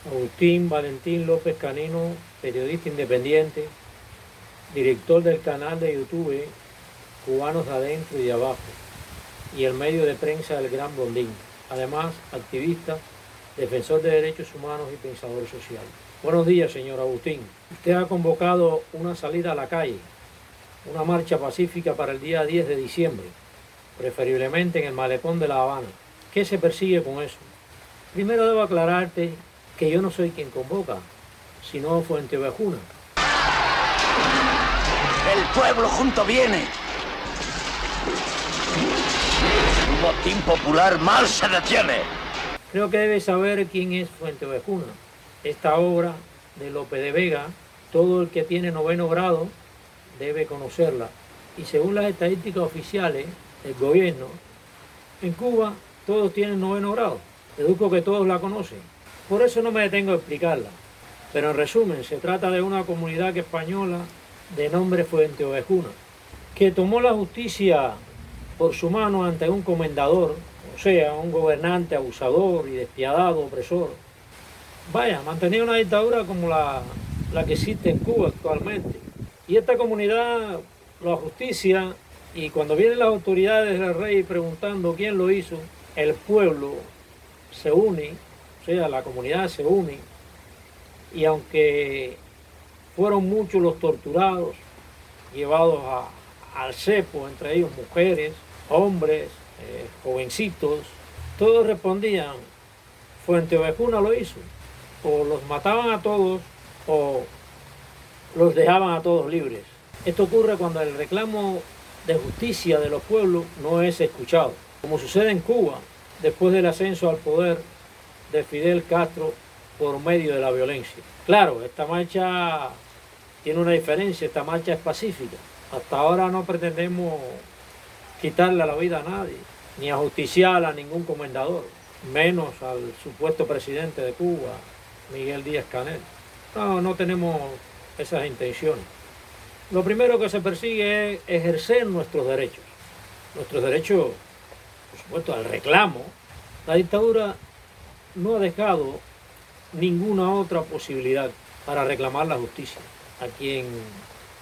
Agustín Valentín López Canino, periodista independiente, director del canal de YouTube Cubanos de Adentro y de Abajo y el medio de prensa del Gran Blondín. Además, activista, defensor de derechos humanos y pensador social. Buenos días, señor Agustín. Usted ha convocado una salida a la calle, una marcha pacífica para el día 10 de diciembre, preferiblemente en el malecón de La Habana. ¿Qué se persigue con eso? Primero debo aclararte que yo no soy quien convoca, sino Fuenteovejuna. El pueblo junto viene. Un motín popular mal se detiene. Creo que debes saber quién es Fuenteovejuna. Esta obra de Lope de Vega, todo el que tiene 9º grado debe conocerla. Y según las estadísticas oficiales del gobierno, en Cuba todos tienen 9º grado. Deduzco que todos la conocen. Por eso no me detengo a explicarla. Pero en resumen, se trata de una comunidad española de nombre Fuenteovejuna, que tomó la justicia por su mano ante un comendador, o sea, un gobernante abusador y despiadado, opresor. Vaya, mantenía una dictadura como la que existe en Cuba actualmente. Y esta comunidad lo ajusticia, y cuando vienen las autoridades del rey preguntando quién lo hizo, el pueblo se une, o sea, la comunidad se une, y aunque fueron muchos los torturados, llevados al cepo, entre ellos mujeres, hombres, jovencitos, todos respondían, Fuenteovejuna lo hizo. O los mataban a todos o los dejaban a todos libres. Esto ocurre cuando el reclamo de justicia de los pueblos no es escuchado, como sucede en Cuba después del ascenso al poder de Fidel Castro por medio de la violencia. Claro, esta marcha tiene una diferencia, esta marcha es pacífica. Hasta ahora no pretendemos quitarle la vida a nadie, ni ajusticiar a ningún comendador, menos al supuesto presidente de Cuba, Miguel Díaz-Canel. No tenemos esas intenciones. Lo primero que se persigue es ejercer nuestros derechos. Nuestros derechos, por supuesto, al reclamo. La dictadura no ha dejado ninguna otra posibilidad para reclamar la justicia. A quien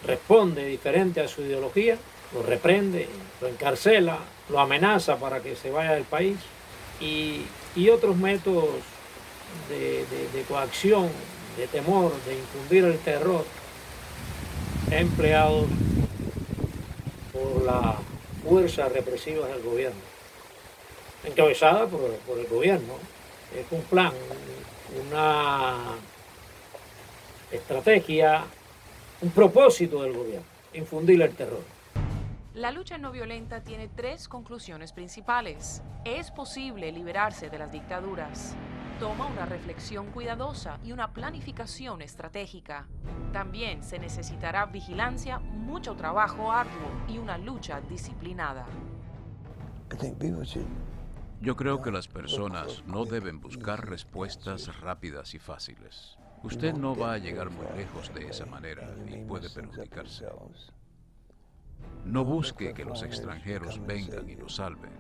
responde diferente a su ideología, lo reprende, lo encarcela, lo amenaza para que se vaya del país y otros métodos de coacción, de temor, de infundir el terror empleados por las fuerzas represivas del gobierno, encabezada por el gobierno. Es un plan, una estrategia, un propósito del gobierno, infundir el terror. La lucha no violenta tiene 3 conclusiones principales. Es posible liberarse de las dictaduras. Toma una reflexión cuidadosa y una planificación estratégica. También se necesitará vigilancia, mucho trabajo arduo y una lucha disciplinada. Yo creo que las personas no deben buscar respuestas rápidas y fáciles. Usted no va a llegar muy lejos de esa manera y puede perjudicarse. No busque que los extranjeros vengan y lo salven,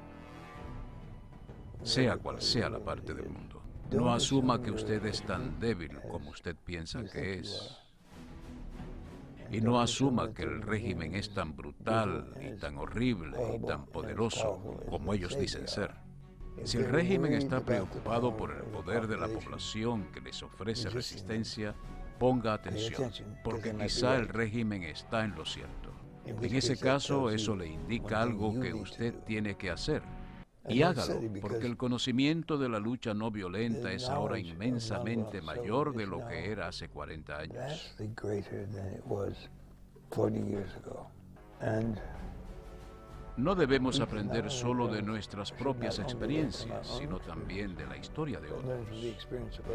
sea cual sea la parte del mundo. No asuma que usted es tan débil como usted piensa que es. Y no asuma que el régimen es tan brutal y tan horrible y tan poderoso como ellos dicen ser. Si el régimen está preocupado por el poder de la población que les ofrece resistencia, ponga atención, porque quizá el régimen está en lo cierto. En ese caso, eso le indica algo que usted tiene que hacer. Y hágalo, porque el conocimiento de la lucha no violenta es ahora inmensamente mayor de lo que era hace 40 años. No debemos aprender solo de nuestras propias experiencias, sino también de la historia de otros.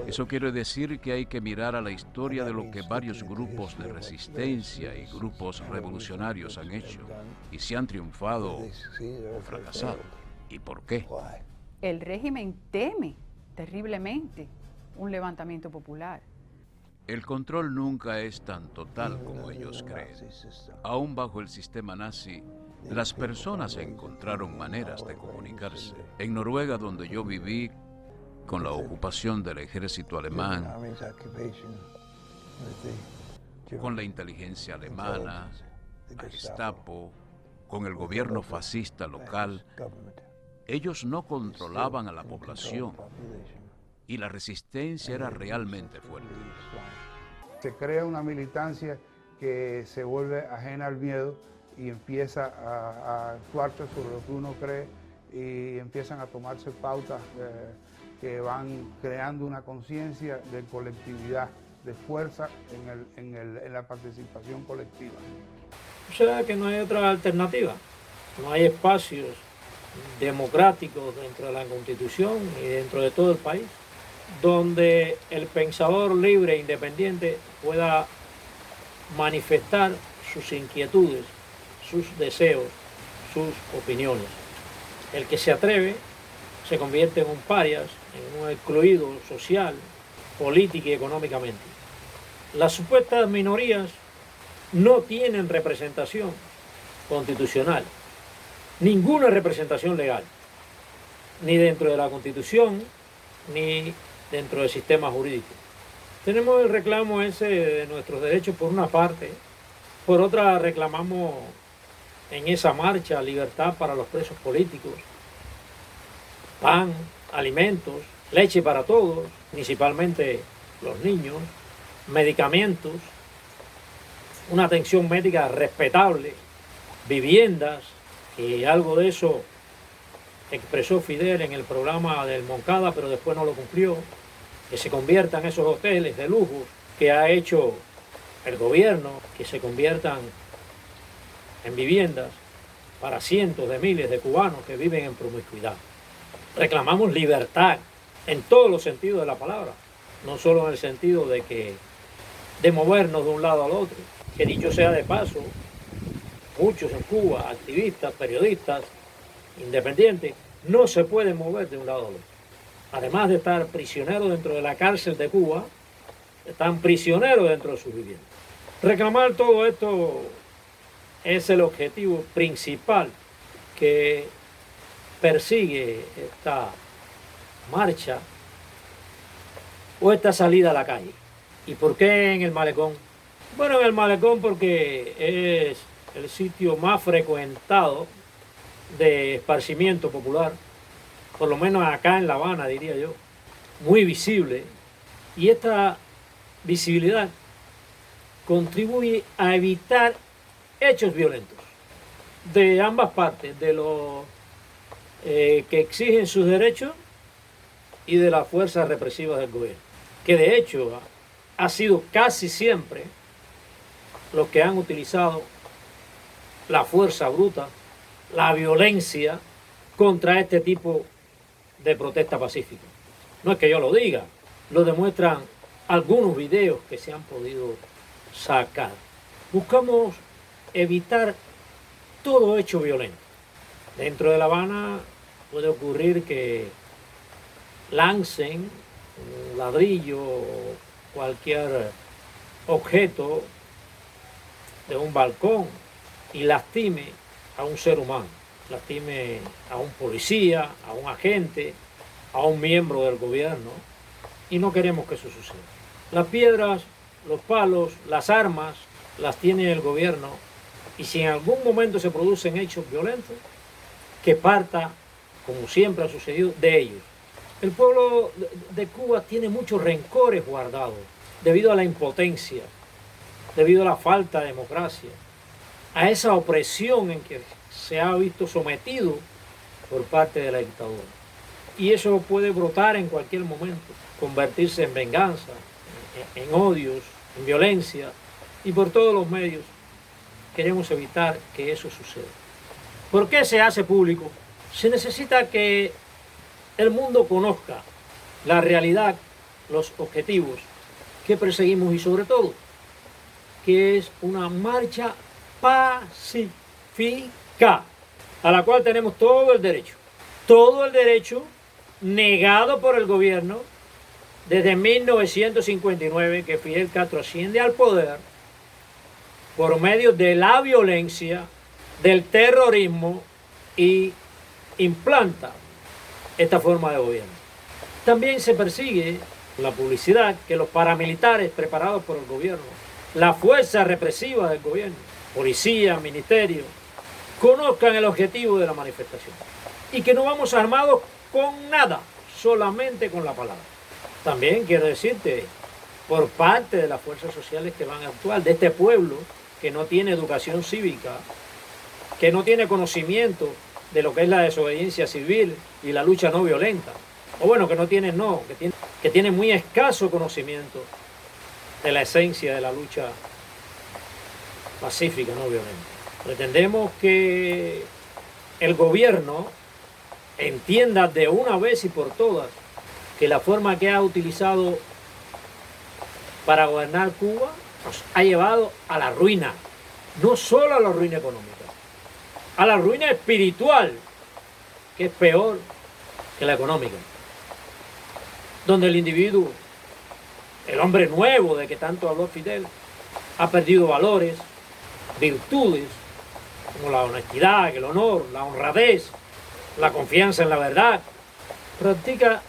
Eso quiere decir que hay que mirar a la historia de lo que varios grupos de resistencia y grupos revolucionarios han hecho, y si han triunfado o fracasado. ¿Y por qué? El régimen teme terriblemente un levantamiento popular. El control nunca es tan total como ellos creen. Aún bajo el sistema nazi, las personas encontraron maneras de comunicarse. En Noruega, donde yo viví, con la ocupación del ejército alemán, con la inteligencia alemana, la Gestapo, con el gobierno fascista local, ellos no controlaban a la población y la resistencia era realmente fuerte. Se crea una militancia que se vuelve ajena al miedo y empieza a actuarse sobre lo que uno cree y empiezan a tomarse pautas que van creando una conciencia de colectividad, de fuerza en la participación colectiva. O sea que no hay otra alternativa, no hay espacios democráticos dentro de la Constitución y dentro de todo el país donde el pensador libre e independiente pueda manifestar sus inquietudes, sus deseos, sus opiniones. El que se atreve se convierte en un parias, en un excluido social, política y económicamente. Las supuestas minorías no tienen representación constitucional, ninguna representación legal, ni dentro de la Constitución, ni dentro del sistema jurídico. Tenemos el reclamo ese de nuestros derechos por una parte, por otra reclamamos en esa marcha libertad para los presos políticos, pan, alimentos, leche para todos, principalmente los niños, medicamentos, una atención médica respetable, viviendas, y algo de eso expresó Fidel en el programa del Moncada, pero después no lo cumplió, que se conviertan esos hoteles de lujo que ha hecho el gobierno, que se conviertan en viviendas para cientos de miles de cubanos que viven en promiscuidad. Reclamamos libertad en todos los sentidos de la palabra, no solo en el sentido de movernos de un lado al otro, que dicho sea de paso, muchos en Cuba, activistas, periodistas, independientes, no se pueden mover de un lado al otro. Además de estar prisioneros dentro de la cárcel de Cuba, están prisioneros dentro de sus viviendas. Reclamar todo esto es el objetivo principal que persigue esta marcha o esta salida a la calle. ¿Y por qué en el Malecón? Bueno, en el Malecón porque es el sitio más frecuentado de esparcimiento popular, por lo menos acá en La Habana, diría yo, muy visible, y esta visibilidad contribuye a evitar hechos violentos de ambas partes, de los que exigen sus derechos y de las fuerzas represivas del gobierno, que de hecho ha sido casi siempre los que han utilizado la fuerza bruta, la violencia contra este tipo de protesta pacífica. No es que yo lo diga, lo demuestran algunos videos que se han podido sacar. Buscamos evitar todo hecho violento. Dentro de La Habana puede ocurrir que lancen un ladrillo o cualquier objeto de un balcón y lastime a un ser humano, lastime a un policía, a un agente, a un miembro del gobierno, y no queremos que eso suceda. Las piedras, los palos, las armas las tiene el gobierno, y si en algún momento se producen hechos violentos, que parta, como siempre ha sucedido, de ellos. El pueblo de Cuba tiene muchos rencores guardados debido a la impotencia, debido a la falta de democracia, a esa opresión en que se ha visto sometido por parte de la dictadura. Y eso puede brotar en cualquier momento, convertirse en venganza, en odios, en violencia, y por todos los medios queremos evitar que eso suceda. ¿Por qué se hace público? Se necesita que el mundo conozca la realidad, los objetivos que perseguimos y sobre todo que es una marcha pacífica a la cual tenemos todo el derecho negado por el gobierno desde 1959 que Fidel Castro asciende al poder por medio de la violencia, del terrorismo y implanta esta forma de gobierno. También se persigue la publicidad que los paramilitares preparados por el gobierno, la fuerza represiva del gobierno, policía, ministerio, conozcan el objetivo de la manifestación y que no vamos armados con nada, solamente con la palabra. También quiero decirte, por parte de las fuerzas sociales que van a actuar, de este pueblo que no tiene educación cívica, que no tiene conocimiento de lo que es la desobediencia civil y la lucha no violenta, o bueno, que tiene muy escaso conocimiento de la esencia de la lucha pacífica no violenta. Pretendemos que el gobierno entienda de una vez y por todas que la forma que ha utilizado para gobernar Cuba nos ha llevado a la ruina, no solo a la ruina económica, a la ruina espiritual, que es peor que la económica, donde el individuo, el hombre nuevo de que tanto habló Fidel, ha perdido valores, virtudes, como la honestidad, el honor, la honradez, la confianza en la verdad. Practica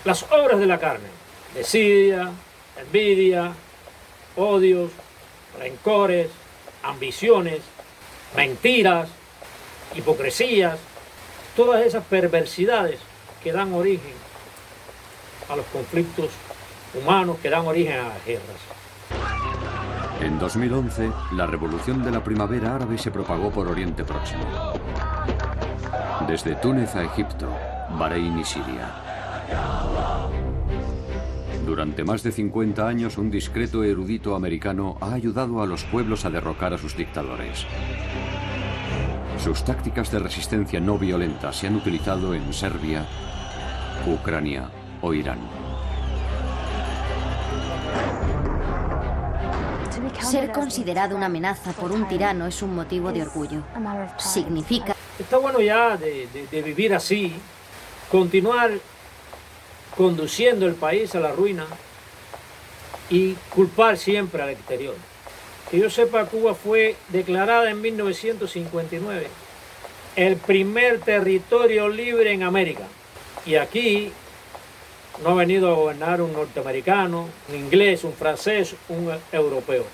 las obras de la carne, desidia, envidia, odios, rencores, ambiciones, mentiras, hipocresías, todas esas perversidades que dan origen a los conflictos humanos, que dan origen a las guerras. En 2011, la revolución de la primavera árabe se propagó por Oriente Próximo. Desde Túnez a Egipto, Bahrein y Siria. Durante más de 50 años, un discreto erudito americano ha ayudado a los pueblos a derrocar a sus dictadores. Sus tácticas de resistencia no violenta se han utilizado en Serbia, Ucrania o Irán. Ser considerado una amenaza por un tirano es un motivo de orgullo. Significa... Está bueno ya de vivir así, continuar conduciendo el país a la ruina y culpar siempre al exterior. Que yo sepa, Cuba fue declarada en 1959 el primer territorio libre en América. Y aquí no ha venido a gobernar un norteamericano, un inglés, un francés, un europeo.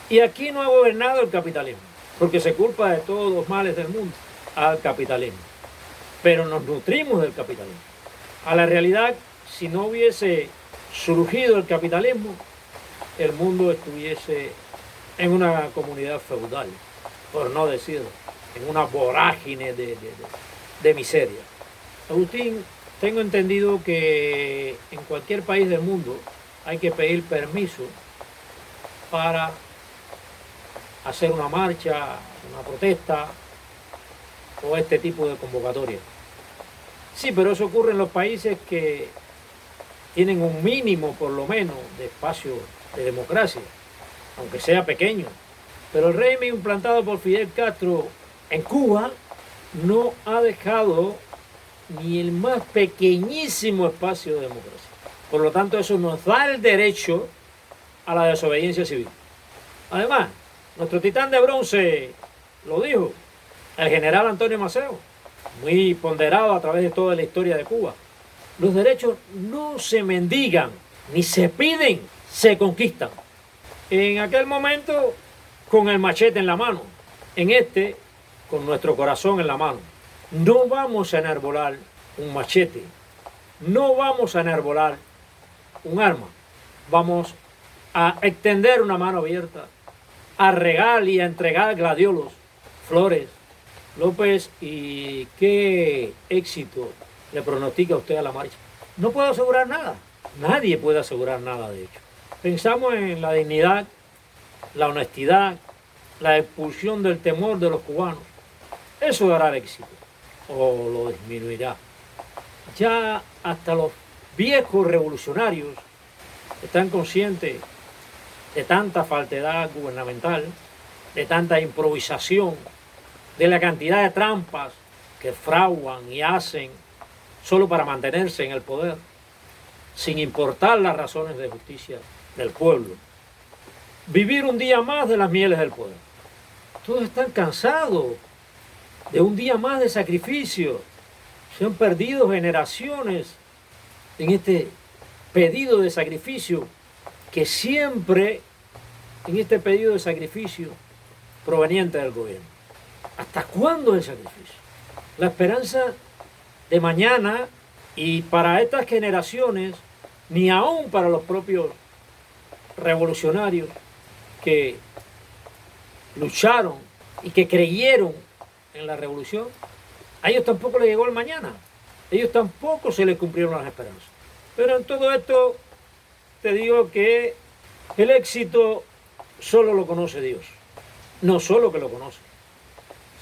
Y aquí no ha gobernado el capitalismo, porque se culpa de todos los males del mundo al capitalismo. Pero nos nutrimos del capitalismo. A la realidad, si no hubiese surgido el capitalismo, el mundo estuviese en una comunidad feudal, por no decirlo, en una vorágine de miseria. Agustín, tengo entendido que en cualquier país del mundo hay que pedir permiso para hacer una marcha, una protesta o este tipo de convocatoria. Sí, pero eso ocurre en los países que tienen un mínimo, por lo menos, de espacio de democracia, aunque sea pequeño. Pero el régimen implantado por Fidel Castro en Cuba no ha dejado ni el más pequeñísimo espacio de democracia. Por lo tanto, eso nos da el derecho a la desobediencia civil. Además, nuestro titán de bronce lo dijo, el general Antonio Maceo, muy ponderado a través de toda la historia de Cuba. Los derechos no se mendigan, ni se piden, se conquistan. En aquel momento, con el machete en la mano. En este, con nuestro corazón en la mano. No vamos a enarbolar un machete, no vamos a enarbolar un arma. Vamos a extender una mano abierta, a regar y a entregar gladiolos, flores. López, ¿y qué éxito le pronostica usted a la marcha? No puedo asegurar nada, nadie puede asegurar nada de hecho. Pensamos en la dignidad, la honestidad, la expulsión del temor de los cubanos. Eso dará el éxito, o lo disminuirá. Ya hasta los viejos revolucionarios están conscientes de tanta falsedad gubernamental, de tanta improvisación, de la cantidad de trampas que fraguan y hacen solo para mantenerse en el poder, sin importar las razones de justicia del pueblo. Vivir un día más de las mieles del poder. Todos están cansados de un día más de sacrificio. Se han perdido generaciones en este pedido de sacrificio que siempre, en este pedido de sacrificio proveniente del gobierno. ¿Hasta cuándo el sacrificio? La esperanza de mañana, y para estas generaciones, ni aún para los propios revolucionarios que lucharon y que creyeron en la revolución, a ellos tampoco les llegó el mañana. A ellos tampoco se les cumplieron las esperanzas. Pero en todo esto te digo que el éxito solo lo conoce Dios. No solo que lo conoce,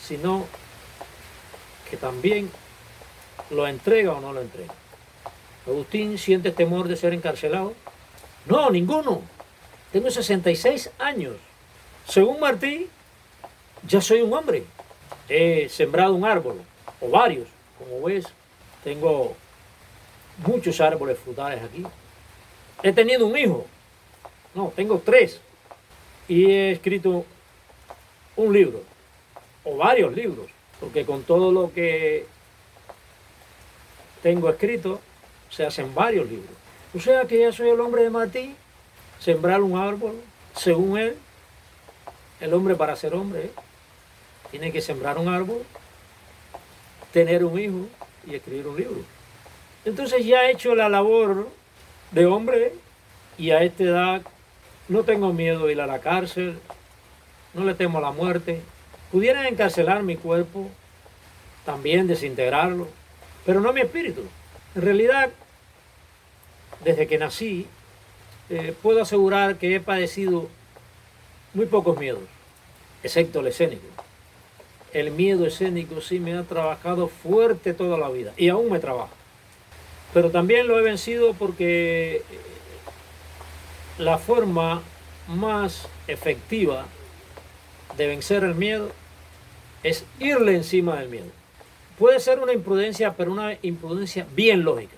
sino que también lo entrega o no lo entrega. ¿Agustín siente temor de ser encarcelado? No, ninguno. Tengo 66 años. Según Martí, ya soy un hombre. He sembrado un árbol, o varios. Como ves, tengo muchos árboles frutales aquí. He tenido un hijo. No, tengo 3. Y he escrito un libro, o varios libros, porque con todo lo que tengo escrito, se hacen varios libros. O sea que ya soy el hombre de Martí, sembrar un árbol, según él, el hombre para ser hombre, tiene que sembrar un árbol, tener un hijo y escribir un libro. Entonces ya he hecho la labor de hombre y a esta edad no tengo miedo de ir a la cárcel, no le temo a la muerte. Pudieran encarcelar mi cuerpo, también desintegrarlo, pero no mi espíritu. En realidad, desde que nací, puedo asegurar que he padecido muy pocos miedos, excepto el escénico. El miedo escénico sí me ha trabajado fuerte toda la vida y aún me trabaja. Pero también lo he vencido porque la forma más efectiva de vencer el miedo es irle encima del miedo. Puede ser una imprudencia, pero una imprudencia bien lógica.